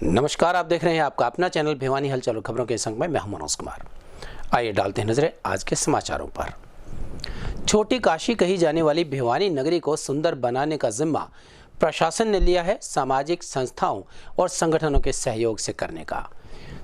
नमस्कार, आप देख रहे हैं आपका अपना चैनल भिवानी हलचल खबरों के संग में मैं हूं मनोज कुमार। आइए डालते हैं नजरें आज के समाचारों पर। छोटी काशी कही जाने वाली भिवानी नगरी को सुंदर बनाने का जिम्मा प्रशासन ने लिया है सामाजिक संस्थाओं और संगठनों के सहयोग से करने का।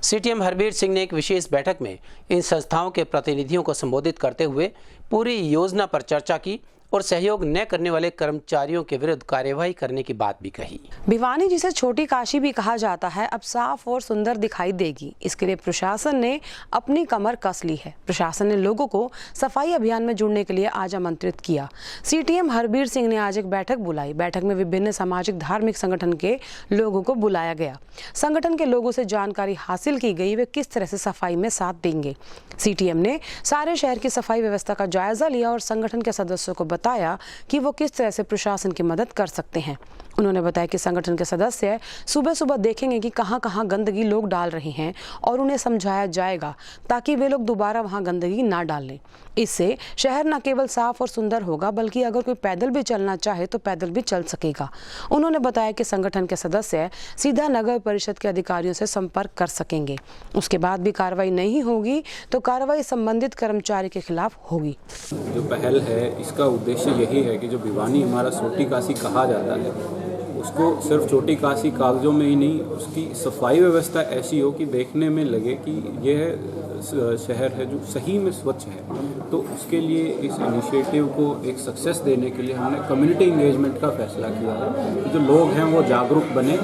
सीटीएम हरबीर सिंह ने एक विशेष बैठक में इन संस्थाओं के प्रतिनिधियों को संबोधित करते हुए पूरी योजना पर चर्चा की और सहयोग न करने वाले कर्मचारियों के विरुद्ध कार्यवाही करने की बात भी कही। भिवानी, जिसे छोटी काशी भी कहा जाता है, अब साफ और सुंदर दिखाई देगी। इसके लिए प्रशासन ने अपनी कमर कस ली है। प्रशासन ने लोगों को सफाई अभियान में जुड़ने के लिए आज आमंत्रित किया। सीटीएम हरबीर सिंह ने आज एक बैठक बुलाई। बैठक में विभिन्न सामाजिक धार्मिक संगठन के लोगों को बुलाया गया। संगठन के लोगों से जानकारी हासिल की गई वे किस तरह से सफाई में साथ देंगे। सीटीएम ने सारे शहर की सफाई व्यवस्था का जायजा लिया और संगठन के सदस्यों को बताया कि वो किस तरह से प्रशासन की मदद कर सकते हैं। उन्होंने बताया कि संगठन के सदस्य सुबह सुबह देखेंगे कि कहां कहां गंदगी लोग डाल रहे हैं और उन्हें समझाया जाएगा ताकि वे लोग दोबारा वहां गंदगी ना डालें। इससे शहर न केवल साफ और सुंदर होगा बल्कि अगर कोई पैदल भी चलना चाहे तो पैदल भी चल सकेगा। उन्होंने बताया कि संगठन के सदस्य सीधा नगर परिषद के अधिकारियों से संपर्क कर सकेंगे। उसके बाद भी कार्रवाई नहीं होगी तो कार्रवाई संबंधित कर्मचारी के खिलाफ होगी। जो पहल है इसका उद्देश्य यही है कि जो भिवानी हमारा छोटी काशी कहा जाता है उसको सिर्फ छोटी काशी कागजों में ही नहीं, उसकी सफाई व्यवस्था ऐसी हो कि देखने में लगे कि यह शहर है जो सही में स्वच्छ है। तो उसके लिए इस इनिशिएटिव को एक सक्सेस देने के लिए हमने कम्युनिटी इंगेजमेंट का फैसला किया है। जो लोग हैं वो जागरूक बने,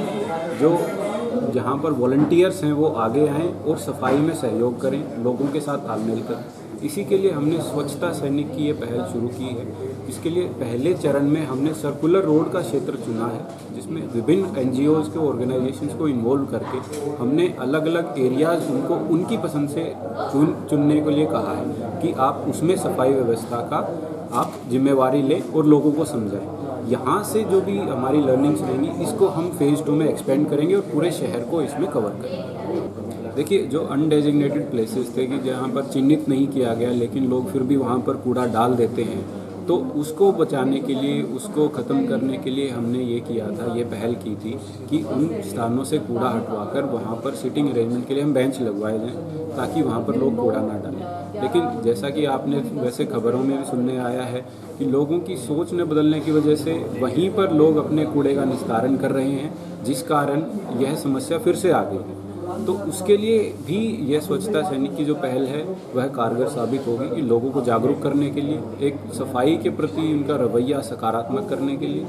जो जहाँ पर वॉलंटियर्स हैं वो आगे आएँ और सफाई में सहयोग करें, लोगों के साथ तालमेल करें। इसी के लिए हमने स्वच्छता सैनिक की ये पहल शुरू की है। इसके लिए पहले चरण में हमने सर्कुलर रोड का क्षेत्र चुना है, जिसमें विभिन्न एनजीओज़ के ऑर्गेनाइजेशंस को इन्वॉल्व करके हमने अलग अलग एरियाज़ उनको उनकी पसंद से चुनने के लिए कहा है कि आप उसमें सफाई व्यवस्था का आप जिम्मेवारी लें और लोगों को समझाएं। यहाँ से जो भी हमारी लर्निंग्स रहेंगी इसको हम फेज़ 2 में एक्सपेंड करेंगे और पूरे शहर को इसमें कवर करेंगे। देखिए, जो अनडेजिग्नेटेड प्लेसेस थे कि जहाँ पर चिन्हित नहीं किया गया लेकिन लोग फिर भी वहाँ पर कूड़ा डाल देते हैं, तो उसको बचाने के लिए, उसको ख़त्म करने के लिए हमने ये किया था, ये पहल की थी कि उन स्थानों से कूड़ा हटवाकर वहाँ पर सिटिंग अरेंजमेंट के लिए हम बेंच लगवाए जाएँ ताकि वहाँ पर लोग कूड़ा ना डालें। लेकिन जैसा कि आपने वैसे खबरों में भी सुनने आया है कि लोगों की सोच न बदलने की वजह से वहीं पर लोग अपने कूड़े का निस्तारण कर रहे हैं, जिस कारण यह समस्या फिर से आ गई है। तो उसके लिए भी यह स्वच्छता सैनिक की जो पहल है वह कारगर साबित होगी कि लोगों को जागरूक करने के लिए, एक सफाई के प्रति उनका रवैया सकारात्मक करने के लिए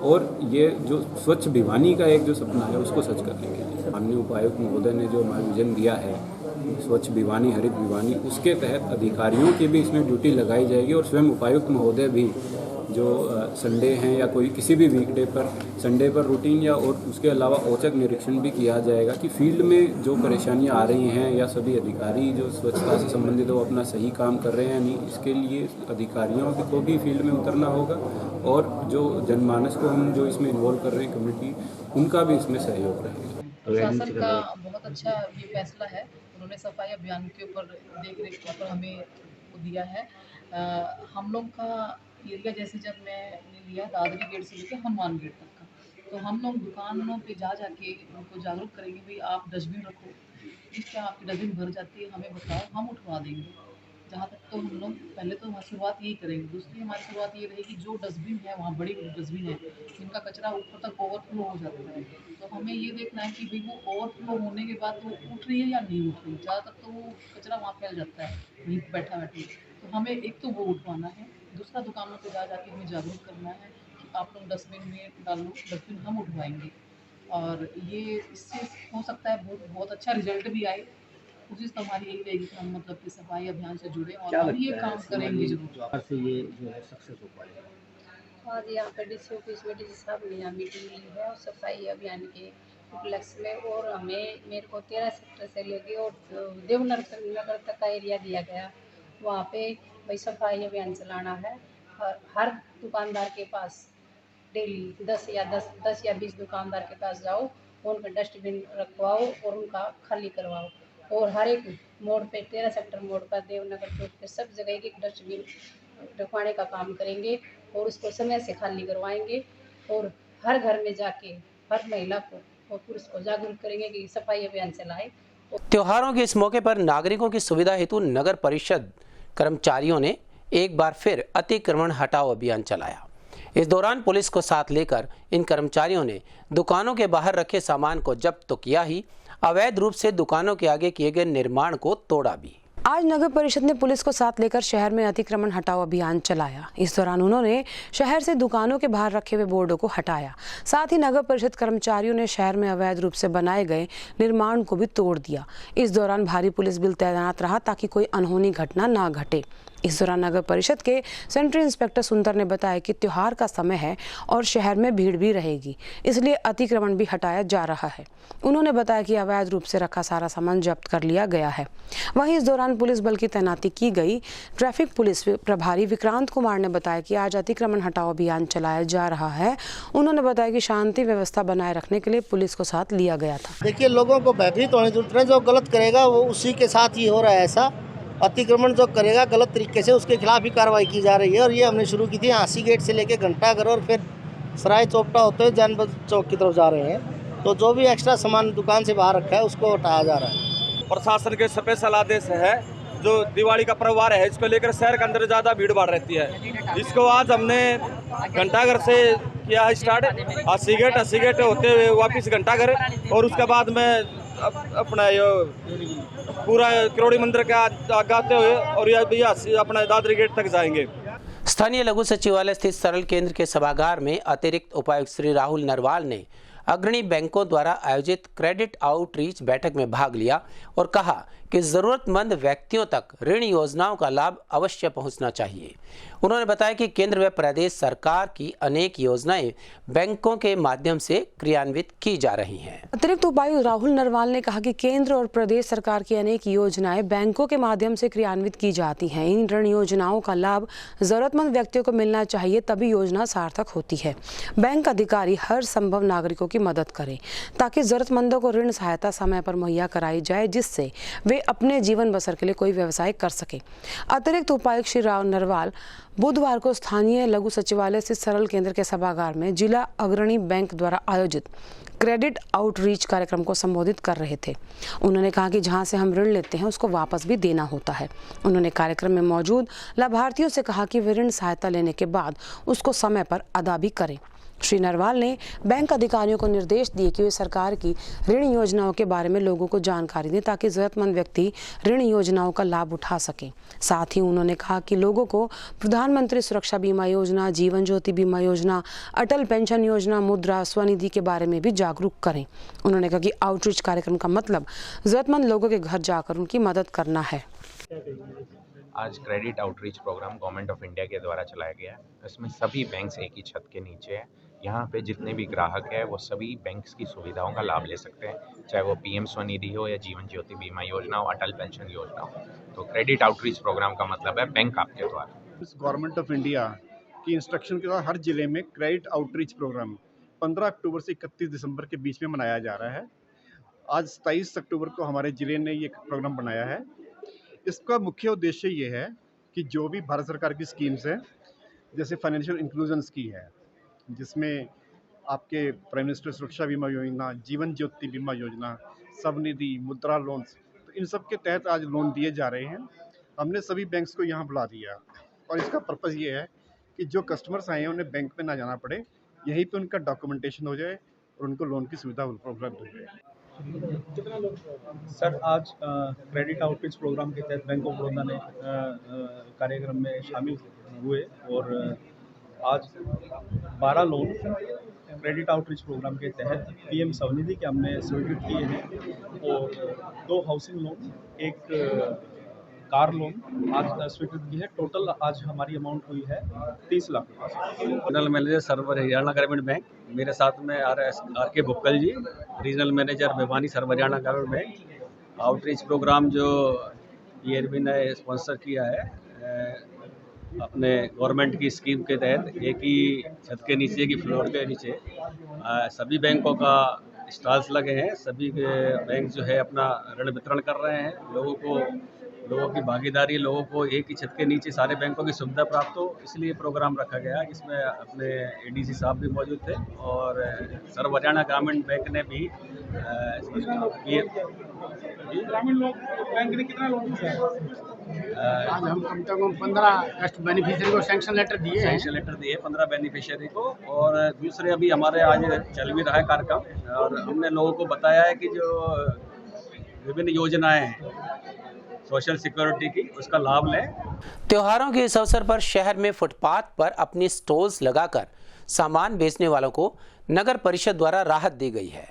और ये जो स्वच्छ भिवानी का एक जो सपना है उसको सच करने के लिए माननीय उपायुक्त महोदय ने जो हमारा विजन दिया है स्वच्छ भिवानी हरित भिवानी, उसके तहत अधिकारियों की भी इसमें ड्यूटी लगाई जाएगी और स्वयं उपायुक्त महोदय भी जो संडे हैं या कोई किसी भी वीकडे पर संडे पर रूटीन या और उसके अलावा औचक निरीक्षण भी किया जाएगा कि फील्ड में जो परेशानियां आ रही हैं या सभी अधिकारी जो स्वच्छता से संबंधित वो अपना सही काम कर रहे हैं नहीं, इसके लिए अधिकारियों को भी फील्ड में उतरना होगा और जो जनमानस को हम जो इसमें इन्वॉल्व कर रहे हैं कम्युनिटी, उनका भी इसमें सहयोग रहेगा। प्रशासन का बहुत अच्छा ये फैसला है। उन्होंने सफाई अभियान के ऊपर देख रेख के ऊपर हमें दिया है। हम लोग का एरिया जैसे जब मैंने लिया दादरी गेट से लेकर हनुमान गेट तक का, तो हम लोग दुकानों पे जाके उनको जागरूक करेंगे, भाई आप डस्टबिन रखो, क्या आपकी डस्टबिन भर जाती है हमें बताओ, हम उठवा देंगे। जहाँ तक तो हम लोग पहले तो शुरुआत यही करेंगे। दूसरी हमारी शुरुआत ये रहेगी, जो डस्टबिन है वहाँ बड़ी डस्टबिन है जिनका कचरा ऊपर तक ओवरफ्लो हो जाता है, तो हमें ये देखना है कि भाई वो ओवरफ्लो होने के बाद वो उठ रही है या नहीं उठ रही। ज़्यादातर तो वो कचरा वहाँ फैल जाता है वहीं बैठा बैठे, तो हमें एक तो वो उठवाना है, दूसरा दुकानों पर जाके हमें जागरूक करना है कि आप लोग डस्टबिन में डालो, डस्टबिन हम उठवाएंगे। और ये इससे हो सकता है बहुत अच्छा रिजल्ट भी आए। कोशिश तो हमारी यही रहेगी कि हम मतलब कि सफाई अभियान से जुड़े और हम ये काम करेंगे जरूर से ये जो है सक्सेस हो पाएगा। और यहाँ पर डीसी ऑफिस में डीसी साहब ने यहाँ मीटिंग ली है और सफाई अभियान के उपलक्ष्य में, और हमें मेरे को 13 सेक्टर से लेके और देवनगर तक का एरिया दिया गया। वहाँ पे भाई सफाई अभियान चलाना है और हर दुकानदार के पास डेली 10 या 20 दुकानदार के पास जाओ, उनका डस्टबिन रखवाओ और उनका खाली करवाओ। और हर एक मोड़ पे 13 सेक्टर मोड़ पर देवनगर चौक पे सब जगह एक एक डस्टबिन रखवाने का काम करेंगे और उसको समय से खाली करवाएंगे। और हर घर में जाके हर महिला को और पुलिस को जागरूक करेंगे कि सफाई अभियान चलाए। त्योहारों के इस मौके पर नागरिकों की सुविधा हेतु नगर परिषद कर्मचारियों ने एक बार फिर अतिक्रमण हटाओ अभियान चलाया। इस दौरान पुलिस को साथ लेकर इन कर्मचारियों ने दुकानों के बाहर रखे सामान को जब्त तो किया ही, अवैध रूप से दुकानों के आगे किए गए निर्माण को तोड़ा भी। आज नगर परिषद ने पुलिस को साथ लेकर शहर में अतिक्रमण हटाओ अभियान चलाया। इस दौरान उन्होंने शहर से दुकानों के बाहर रखे हुए बोर्डों को हटाया। साथ ही नगर परिषद कर्मचारियों ने शहर में अवैध रूप से बनाए गए निर्माण को भी तोड़ दिया। इस दौरान भारी पुलिस बल तैनात रहा ताकि कोई अनहोनी घटना ना घटे। इस दौरान नगर परिषद के सेंट्रल इंस्पेक्टर सुंदर ने बताया कि त्योहार का समय है और शहर में भीड़ भी रहेगी, इसलिए अतिक्रमण भी हटाया जा रहा है। उन्होंने बताया कि अवैध रूप से रखा सारा सामान जब्त कर लिया गया है। वहीं इस दौरान पुलिस बल की तैनाती की गई। ट्रैफिक पुलिस प्रभारी विक्रांत कुमार ने बताया कि आज अतिक्रमण हटाओ अभियान चलाया जा रहा है। उन्होंने बताया कि शांति व्यवस्था बनाए रखने के लिए पुलिस को साथ लिया गया था। देखिए, लोगों को भयभीत होने की जरूरत नहीं, जो गलत करेगा वो उसी के साथ ही हो रहा है। ऐसा अतिक्रमण जो करेगा गलत तरीके से उसके खिलाफ ही कार्रवाई की जा रही है। और ये हमने शुरू की थी हांसी गेट से लेके घंटाघर और फिर सराय चौपटा होते हुए जानबूझ चौक की तरफ जा रहे हैं। तो जो भी एक्स्ट्रा सामान दुकान से बाहर रखा है उसको हटाया जा रहा है। प्रशासन के स्पेशल आदेश है, जो दिवाली का त्योहार है इसको लेकर शहर के अंदर ज़्यादा भीड़ भाड़ रहती है। इसको आज हमने घंटाघर से किया है स्टार्ट, अस्सी गेट होते हुए वापस घंटाघर और उसके बाद में अपना पूरा किरोड़ी मंदिर के आगे आते हुए और यह अपना दादरी गेट तक जाएंगे। स्थानीय लघु सचिवालय स्थित सरल केंद्र के सभागार में अतिरिक्त उपायुक्त श्री राहुल नरवाल ने अग्रणी बैंकों द्वारा आयोजित क्रेडिट आउटरीच बैठक में भाग लिया और कहा कि जरूरतमंद व्यक्तियों तक ऋण योजनाओं का लाभ अवश्य पहुंचना चाहिए। उन्होंने बताया कि केंद्र व प्रदेश सरकार की अनेक योजनाएं बैंकों के माध्यम से क्रियान्वित की जा रही हैं। अतिरिक्त उपायुक्त राहुल नरवाल ने कहा कि केंद्र और प्रदेश सरकार की अनेक योजनाएं बैंकों के माध्यम से क्रियान्वित की जाती हैं। इन ऋण योजनाओं का लाभ जरूरतमंद व्यक्तियों को मिलना चाहिए, तभी योजना सार्थक होती है। बैंक अधिकारी हर संभव नागरिकों की मदद करें ताकि जरूरतमंदों को ऋण सहायता समय पर मुहैया कराई जाए, जिससे वे अपने जीवन बसर के लिए कोई व्यवसाय कर सके। अतिरिक्त उपायुक्त श्री राहुल नरवाल बुधवार को स्थानीय लघु सचिवालय स्थित सरल केंद्र के सभागार में जिला अग्रणी बैंक द्वारा आयोजित क्रेडिट आउटरीच कार्यक्रम को संबोधित कर रहे थे। उन्होंने कहा कि जहां से हम ऋण लेते हैं उसको वापस भी देना होता है। उन्होंने कार्यक्रम में मौजूद लाभार्थियों से कहा कि वे ऋण सहायता लेने के बाद उसको समय पर अदा भी करें। श्री नरवाल ने बैंक अधिकारियों को निर्देश दिए कि वे सरकार की ऋण योजनाओं के बारे में लोगों को जानकारी दें ताकि जरूरतमंद व्यक्ति ऋण योजनाओं का लाभ उठा सकें। साथ ही उन्होंने कहा कि लोगों को प्रधानमंत्री सुरक्षा बीमा योजना, जीवन ज्योति बीमा योजना, अटल पेंशन योजना, मुद्रा स्वनिधि के बारे में भी जागरूक करें। उन्होंने कहा कि आउटरीच कार्यक्रम का मतलब जरूरतमंद लोगों के घर जाकर उनकी मदद करना है। आज credit outreach programme government of India के द्वारा चलाया गया है। इसमें सभी बैंक्स एक ही छत के नीचे है। यहाँ पे जितने भी ग्राहक है वो सभी बैंक्स की सुविधाओं का लाभ ले सकते हैं, चाहे वो पीएम स्वनिधि हो या जीवन ज्योति बीमा योजना हो, अटल पेंशन योजना हो। तो क्रेडिट आउटरीच प्रोग्राम का मतलब है बैंक आपके द्वारा। गवर्नमेंट ऑफ इंडिया की इंस्ट्रक्शन के द्वारा हर जिले में क्रेडिट आउटरीच प्रोग्राम 15 अक्टूबर से 31 दिसंबर के बीच में मनाया जा रहा है। आज 23 अक्टूबर को हमारे जिले ने ये प्रोग्राम बनाया है। इसका मुख्य उद्देश्य ये है कि जो भी भारत सरकार की स्कीम्स हैं, जैसे फाइनेंशियल इंक्लूजन की है, जिसमें आपके प्राइम मिनिस्टर सुरक्षा बीमा योजना, जीवन ज्योति बीमा योजना, स्वनिधि, मुद्रा लोन्स, तो इन सब के तहत आज लोन दिए जा रहे हैं। हमने सभी बैंक्स को यहाँ बुला दिया और इसका पर्पज़ ये है कि जो कस्टमर्स आए हैं उन्हें बैंक में ना जाना पड़े, यहीं पे उनका डॉक्यूमेंटेशन हो जाए और उनको लोन की सुविधा उपलब्ध हो जाए। सर, आज क्रेडिट आउटरीच प्रोग्राम के तहत बैंक ऑफ बड़ौदा ने कार्यक्रम में शामिल हुए और आज 12 लोन क्रेडिट आउटरीच प्रोग्राम के तहत पीएम स्वनिधि के हमने स्वीकृत किए हैं और 2 हाउसिंग लोन, 1 कार लोन आज स्वीकृत की है। टोटल आज हमारी अमाउंट हुई है 30 lakh. General manager Sarva Haryana Gramin Bank, मेरे साथ में R K Bhukkal ji, regional manager Bhiwani Sarva Haryana Gramin Bank. Outreach programme जो ईआरबी ने स्पॉन्सर किया है अपने गवर्नमेंट की स्कीम के तहत, एक ही छत के नीचे, एक ही फ्लोर के नीचे सभी बैंकों का स्टॉल्स लगे हैं। सभी के बैंक जो है अपना ऋण वितरण कर रहे हैं, लोगों को लोगों की भागीदारी, लोगों को एक ही छत के नीचे सारे बैंकों की सुविधा प्राप्त हो, इसलिए प्रोग्राम रखा गया, जिसमें अपने एडीसी साहब भी मौजूद थे और सर्व हरियाणा ग्रामीण बैंक ने भी ग्रामीण लोग बैंक ने कितना लोन दिया? आज हम कम से कम 15 बेनिफिशियरी को सैंक्शन लेटर दिए 15 बेनिफिशियरी को। और दूसरे अभी हमारे आज चल भी रहा है कार्यक्रम, और हमने लोगों को बताया है कि जो विभिन्न योजनाएं हैं सोशल सिक्योरिटी की, उसका लाभ लें। त्योहारों के इस अवसर पर शहर में फुटपाथ पर अपनी स्टॉल्स लगाकर सामान बेचने वालों को नगर परिषद द्वारा राहत दी गई है।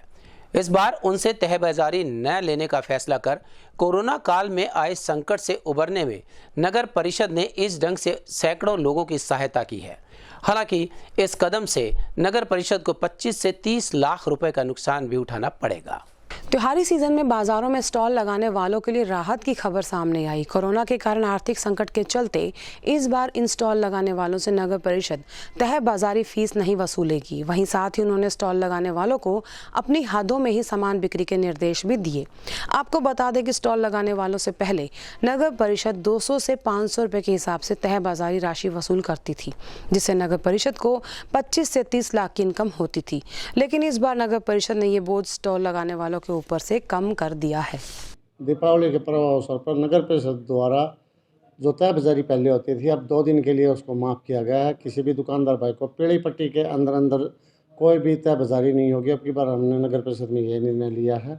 इस बार उनसे तहबाजारी न लेने का फैसला कर कोरोना काल में आए संकट से उबरने में नगर परिषद ने इस ढंग से सैकड़ों लोगों की सहायता की है। हालांकि इस कदम से नगर परिषद को 25 से 30 लाख रुपए का नुकसान भी उठाना पड़ेगा। त्योहारी सीजन में बाजारों में स्टॉल लगाने वालों के लिए राहत की खबर सामने आई। कोरोना के कारण आर्थिक संकट के चलते इस बार इन स्टॉल लगाने वालों से नगर परिषद तय बाजारी फीस नहीं वसूलेगी। वहीं साथ ही उन्होंने स्टॉल लगाने वालों को अपनी हदों में ही सामान बिक्री के निर्देश भी दिए। आपको बता दें कि स्टॉल लगाने वालों से पहले नगर परिषद 200 से 500 रुपए के हिसाब से तय बाजारी राशि वसूल करती थी, जिससे नगर परिषद को 25 से 30 लाख की इनकम होती थी। लेकिन इस बार नगर परिषद ने ये बोझ स्टॉल लगाने वालों के ऊपर से कम कर दिया है। दीपावली के पर्व अवसर पर नगर परिषद द्वारा जो तय बाजारी पहले होती थी, अब 2 दिन के लिए उसको माफ़ किया गया है। किसी भी दुकानदार भाई को पीली पट्टी के अंदर कोई भी तय बाजारी नहीं होगी। अब की बार हमने नगर परिषद में यह निर्णय लिया है,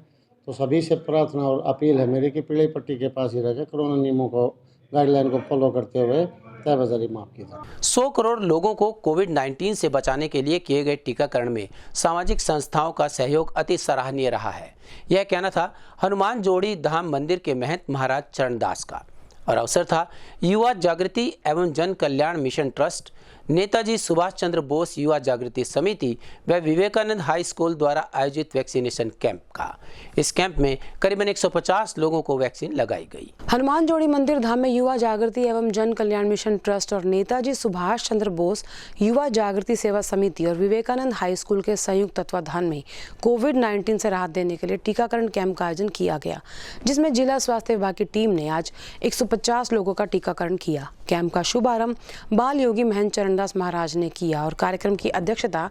तो सभी से प्रार्थना और अपील है मेरी कि पीली पट्टी के पास ही रहकर कोरोना नियमों को, गाइडलाइन को फॉलो करते हुए तय बाजारी माफ की जाए। 100 करोड़ लोगों को कोविड-19 से बचाने के लिए किए गए टीकाकरण में सामाजिक संस्थाओं का सहयोग अति सराहनीय रहा है। यह कहना था हनुमान जोड़ी धाम मंदिर के महंत महाराज चरणदास का। और अवसर था युवा जागृति एवं जन कल्याण मिशन ट्रस्ट, नेताजी सुभाष चंद्र बोस युवा जागृति समिति व विवेकानंद हाई स्कूल द्वारा आयोजित वैक्सीनेशन कैंप का। इस कैंप में करीबन 150 लोगों को वैक्सीन लगाई गई। हनुमान जोड़ी मंदिर धाम में युवा जागृति एवं जन कल्याण मिशन ट्रस्ट और नेताजी सुभाष चंद्र बोस युवा जागृति सेवा समिति और विवेकानंद हाई स्कूल के संयुक्त तत्वाधान में कोविड-19 से राहत देने के लिए टीकाकरण कैंप का आयोजन किया गया, जिसमें जिला स्वास्थ्य विभाग की टीम ने आज 150 लोगों का टीकाकरण किया। कैंप का शुभारंभ बाल योगी महंत चरणदास महाराज ने किया और कार्यक्रम की अध्यक्षता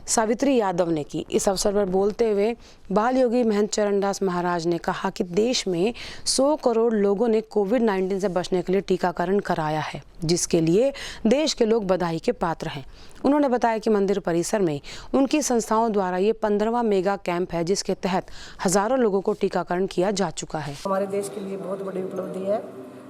सावित्री यादव ने की। इस अवसर पर बोलते हुए बाल योगी महंत चरणदास महाराज ने कहा कि देश में 100 करोड़ लोगों ने कोविड-19 से बचने के लिए टीकाकरण कराया है, जिसके लिए देश के लोग बधाई के पात्र हैं। उन्होंने बताया कि मंदिर परिसर में उनकी संस्थाओं द्वारा ये 15वां मेगा कैंप है, जिसके तहत हजारों लोगों को टीकाकरण किया जा चुका है। हमारे देश के लिए बहुत बड़ी उपलब्धि है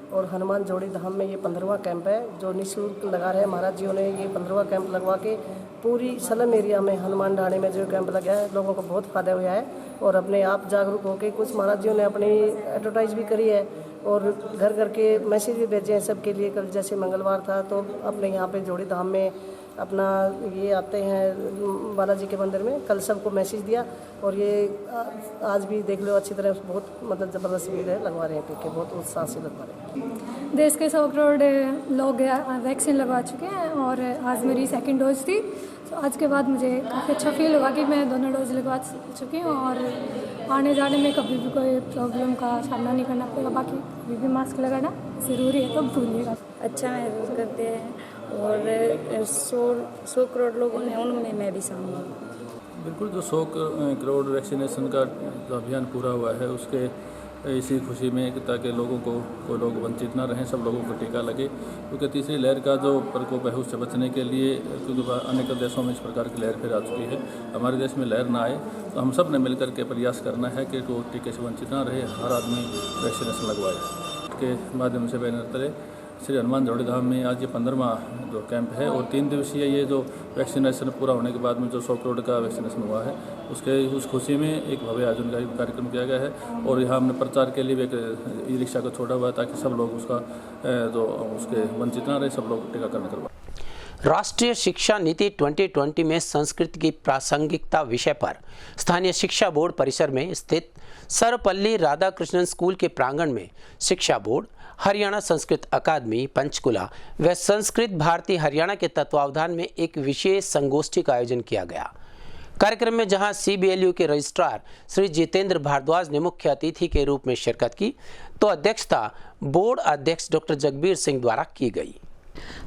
और हनुमान जोड़ी धाम में ये 15वां कैंप है जो निःशुल्क लगा रहे हैं महाराज जी ने। ये 15वां कैंप लगवा के पूरी सलम एरिया में हनुमान ढाणे में जो कैंप लगा है, लोगों को बहुत फायदा हुआ है और अपने आप जागरूक होकर कुछ महाराज जी ने अपनी एडवर्टाइज भी करी है और घर घर के मैसेज भी भेजे हैं सबके लिए। कल जैसे मंगलवार था तो अपने यहाँ पे जोड़ी धाम में अपना ये आते हैं बालाजी के मंदिर में, कल सबको मैसेज दिया और ये आज भी देख लो अच्छी तरह बहुत मतलब ज़बरदस्त भीड़ है, लगवा रहे हैं टीके, बहुत उत्साह से लगवा रहे हैं। देश के 100 करोड़ लोग वैक्सीन लगवा चुके हैं और आज मेरी 2nd डोज थी। तो आज के बाद मुझे काफ़ी अच्छा फील हुआ कि मैं दोनों डोज लगवा चुकी हूँ और आने जाने में कभी भी कोई प्रॉब्लम का सामना नहीं करना पड़ेगा। बाकी अभी भी मास्क लगाना ज़रूरी है, तो भूलिएगा। अच्छा महसूस करते हैं और 100 करोड़ लोगों ने, उनमें मैं भी शामिल हूँ। बिल्कुल, जो 100 करोड़ वैक्सीनेशन का जो अभियान पूरा हुआ है उसके इसी खुशी में ताकि लोगों को कोई लोग वंचित ना रहें, सब लोगों को टीका लगे, क्योंकि तीसरी लहर का जो प्रकोप है उससे बचने के लिए, क्योंकि अनेक देशों में इस प्रकार की लहर फिर आ चुकी है, हमारे देश में लहर ना आए तो हम सब ने मिलकर के प्रयास करना है कि वो टीके से वंचित ना रहे, हर आदमी वैक्सीनेशन लगवाए। के माध्यम से बैनर तले श्री हनुमान जोड़ी धाम में आज ये 15वां जो कैंप है और 3 दिवसीय ये जो वैक्सीनेशन पूरा होने के बाद में जो 100 करोड़ का वैक्सीनेशन हुआ है उस खुशी में एक भव्य आयोजन का कार्यक्रम किया गया है और यहाँ हमने प्रचार के लिए भी एक ई रिक्शा को छोड़ा हुआ है ताकि सब लोग उसका जो उसके वंचित ना रहे, सब लोग टीकाकरण करवाएं। राष्ट्रीय शिक्षा नीति 2020 में संस्कृत की प्रासंगिकता विषय पर स्थानीय शिक्षा बोर्ड परिसर में स्थित सर्वपल्ली राधाकृष्णन स्कूल के प्रांगण में शिक्षा बोर्ड, हरियाणा संस्कृत अकादमी पंचकुला व संस्कृत भारती हरियाणा के तत्वावधान में एक विशेष संगोष्ठी का आयोजन किया गया। कार्यक्रम में जहां CBLU के रजिस्ट्रार श्री जितेंद्र भारद्वाज ने मुख्य अतिथि के रूप में शिरकत की, तो अध्यक्षता बोर्ड अध्यक्ष डॉक्टर जगबीर सिंह द्वारा की गई।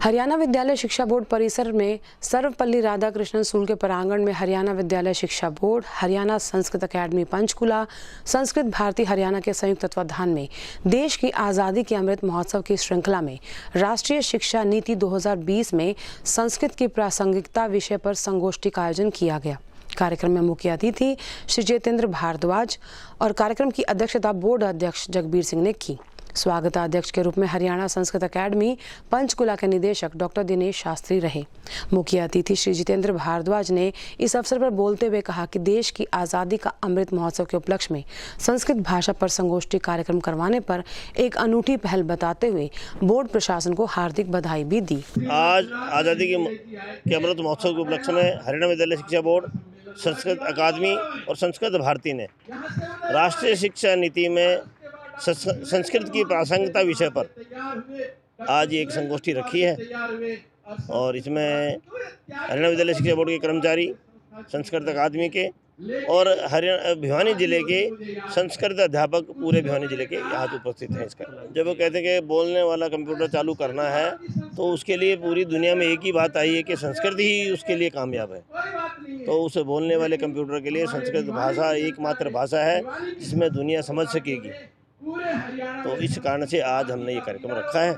हरियाणा विद्यालय शिक्षा बोर्ड परिसर में सर्वपल्ली राधाकृष्णन स्कूल के प्रांगण में हरियाणा विद्यालय शिक्षा बोर्ड, हरियाणा संस्कृत अकेडमी पंचकुला, संस्कृत भारती हरियाणा के संयुक्त तत्वाधान में देश की आज़ादी के अमृत महोत्सव की श्रृंखला में राष्ट्रीय शिक्षा नीति 2020 में संस्कृत की प्रासंगिकता विषय पर संगोष्ठी का आयोजन किया गया। कार्यक्रम में मुख्य अतिथि श्री जितेंद्र भारद्वाज और कार्यक्रम की अध्यक्षता बोर्ड अध्यक्ष जगबीर सिंह ने की। स्वागताध्यक्ष के रूप में हरियाणा संस्कृत अकेडमी पंचकुला के निदेशक डॉक्टर दिनेश शास्त्री रहे। मुख्य अतिथि श्री जितेंद्र भारद्वाज ने इस अवसर पर बोलते हुए कहा कि देश की आज़ादी का अमृत महोत्सव के उपलक्ष्य में संस्कृत भाषा पर संगोष्ठी कार्यक्रम करवाने पर एक अनूठी पहल बताते हुए बोर्ड प्रशासन को हार्दिक बधाई भी दी। आज आज़ादी के अमृत महोत्सव के उपलक्ष्य में हरियाणा विद्यालय शिक्षा बोर्ड, संस्कृत अकादमी और संस्कृत भारती ने राष्ट्रीय शिक्षा नीति में संस्कृत की प्रासंगिकता विषय पर आज एक संगोष्ठी रखी है और इसमें हरियाणा विद्यालय शिक्षा बोर्ड के कर्मचारी, संस्कृत अकादमी के और हरियाणा भिवानी जिले के संस्कृत अध्यापक पूरे भिवानी जिले के यहाँ उपस्थित हैं। इसका जब वो कहते हैं कि बोलने वाला कंप्यूटर चालू करना है तो उसके लिए पूरी दुनिया में एक ही बात आई है कि संस्कृत ही उसके लिए कामयाब है। तो उस बोलने वाले कंप्यूटर के लिए संस्कृत भाषा एकमात्र भाषा है जिसमें दुनिया समझ सकेगी। तो इस कारण से आज हमने ये कार्यक्रम रखा है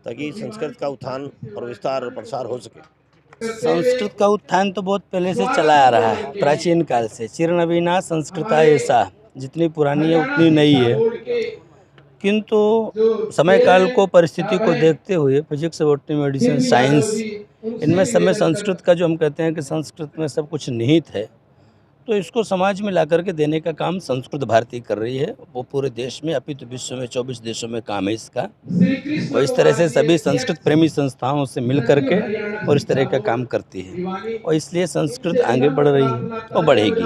ताकि संस्कृत का उत्थान और विस्तार और प्रसार हो सके। संस्कृत का उत्थान तो बहुत पहले से चला आ रहा है, प्राचीन काल से। चिरनवीना संस्कृता ऐसा, जितनी पुरानी है उतनी नई है, किंतु समय काल को, परिस्थिति को देखते हुए फिजिक्स, बॉटनी, मेडिसिन, साइंस, इनमें समय संस्कृत का जो हम कहते हैं कि संस्कृत में सब कुछ निहित है, तो इसको समाज में ला करके देने का काम संस्कृत भारती कर रही है। वो पूरे देश में, अपितु विश्व में 24 देशों में काम है इसका। वो इस तरह से सभी संस्कृत प्रेमी संस्थाओं से मिल करके और इस तरह का काम करती है और इसलिए संस्कृत आगे बढ़ रही है और बढ़ेगी।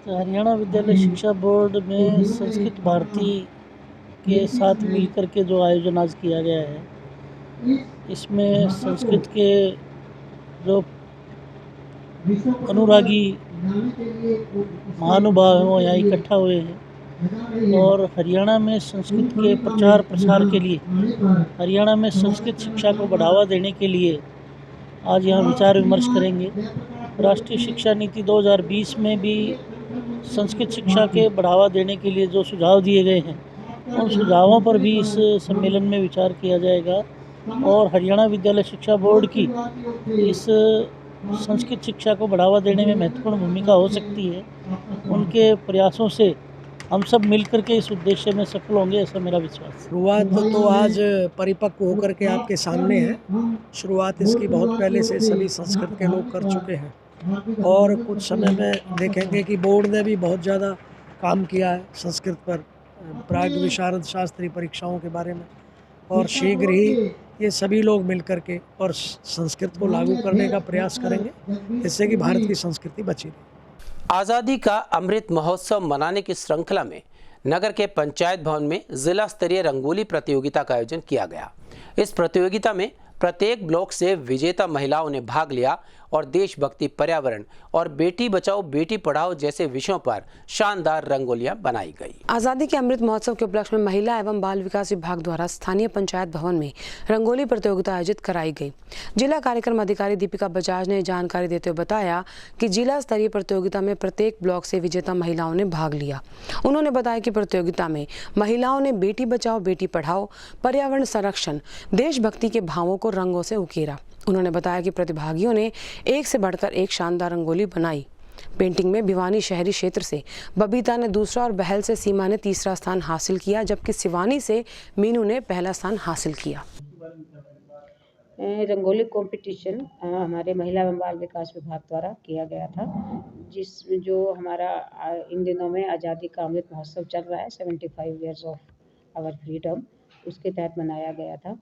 तो हरियाणा विद्यालय शिक्षा बोर्ड में संस्कृत भारती के साथ मिलकर के जो आयोजन आज किया गया है, इसमें संस्कृत के जो अनुरागी महानुभाव हैं वो यहाँ इकट्ठा हुए हैं और हरियाणा में संस्कृत के प्रचार प्रसार के लिए, हरियाणा में संस्कृत शिक्षा को बढ़ावा देने के लिए आज यहाँ विचार विमर्श करेंगे। राष्ट्रीय शिक्षा नीति 2020 में भी संस्कृत शिक्षा के बढ़ावा देने के लिए जो सुझाव दिए गए हैं, उन सुझावों पर भी इस सम्मेलन में विचार किया जाएगा और हरियाणा विद्यालय शिक्षा बोर्ड की इस संस्कृत शिक्षा को बढ़ावा देने में महत्वपूर्ण भूमिका हो सकती है। उनके प्रयासों से हम सब मिलकर के इस उद्देश्य में सफल होंगे, ऐसा मेरा विश्वास है। शुरुआत तो आज परिपक्व होकर के आपके सामने है। शुरुआत इसकी बहुत पहले से सभी संस्कृत के लोग कर चुके हैं और कुछ समय में देखेंगे कि बोर्ड ने भी बहुत ज़्यादा काम किया है संस्कृत पर, प्राग विशारद शास्त्री परीक्षाओं के बारे में, और शीघ्र ही ये सभी लोग मिलकर के और संस्कृत को लागू करने का प्रयास करेंगे, जिससे कि भारत की संस्कृति बची रहे। आज़ादी का अमृत महोत्सव मनाने की श्रृंखला में नगर के पंचायत भवन में जिला स्तरीय रंगोली प्रतियोगिता का आयोजन किया गया। इस प्रतियोगिता में प्रत्येक ब्लॉक से विजेता महिलाओं ने भाग लिया और देशभक्ति, पर्यावरण और बेटी बचाओ बेटी पढ़ाओ जैसे विषयों पर शानदार रंगोलियां बनाई गई। आज़ादी के अमृत महोत्सव के उपलक्ष्य में महिला एवं बाल विकास विभाग द्वारा स्थानीय पंचायत भवन में रंगोली प्रतियोगिता आयोजित कराई गई। जिला कार्यक्रम अधिकारी दीपिका बजाज ने जानकारी देते हुए बताया कि जिला स्तरीय प्रतियोगिता में प्रत्येक ब्लॉक से विजेता महिलाओं ने भाग लिया। उन्होंने बताया कि प्रतियोगिता में महिलाओं ने बेटी बचाओ बेटी पढ़ाओ, पर्यावरण संरक्षण, देशभक्ति के भावों को रंगों से उकेरा। उन्होंने बताया कि प्रतिभागियों ने एक से बढ़कर एक शानदार रंगोली बनाई। पेंटिंग में भिवानी शहरी क्षेत्र से बबीता ने दूसरा और बहल से सीमा ने तीसरा स्थान हासिल किया, जबकि सिवानी से मीनू ने पहला स्थान हासिल किया। रंगोली कंपटीशन हमारे महिला एवं बाल विकास विभाग द्वारा किया गया था, जिसमें जो हमारा इन दिनों में आज़ादी का अमृत महोत्सव चल रहा है, 75 ईयर्स ऑफ आवर फ्रीडम, उसके तहत मनाया गया था।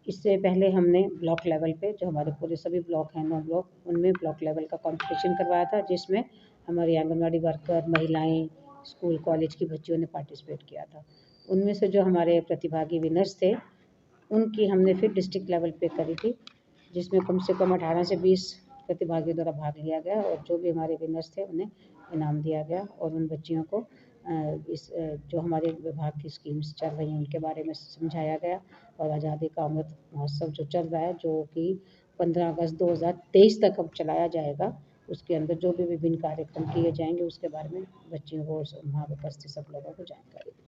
इससे पहले हमने ब्लॉक लेवल पे, जो हमारे पूरे सभी ब्लॉक हैं 9 ब्लॉक, उनमें ब्लॉक लेवल का कंपटीशन करवाया था, जिसमें हमारी आंगनवाड़ी वर्कर, महिलाएं, स्कूल कॉलेज की बच्चियों ने पार्टिसिपेट किया था। उनमें से जो हमारे प्रतिभागी विनर्स थे, उनकी हमने फिर डिस्ट्रिक्ट लेवल पे करी थी। जिसमें कम से कम 18 से 20 प्रतिभागियों द्वारा भाग लिया गया और जो भी हमारे विनर्स थे उन्हें इनाम दिया गया और उन बच्चियों को इस जो हमारे विभाग की स्कीम्स चल रही हैं उनके बारे में समझाया गया और आज़ादी का अमृत महोत्सव जो चल रहा है, जो कि 15 अगस्त 2023 तक अब चलाया जाएगा, उसके अंदर जो भी विभिन्न कार्यक्रम किए जाएंगे उसके बारे में बच्चियों को और वहाँ उपस्थित सब लोगों को जानकारी दी।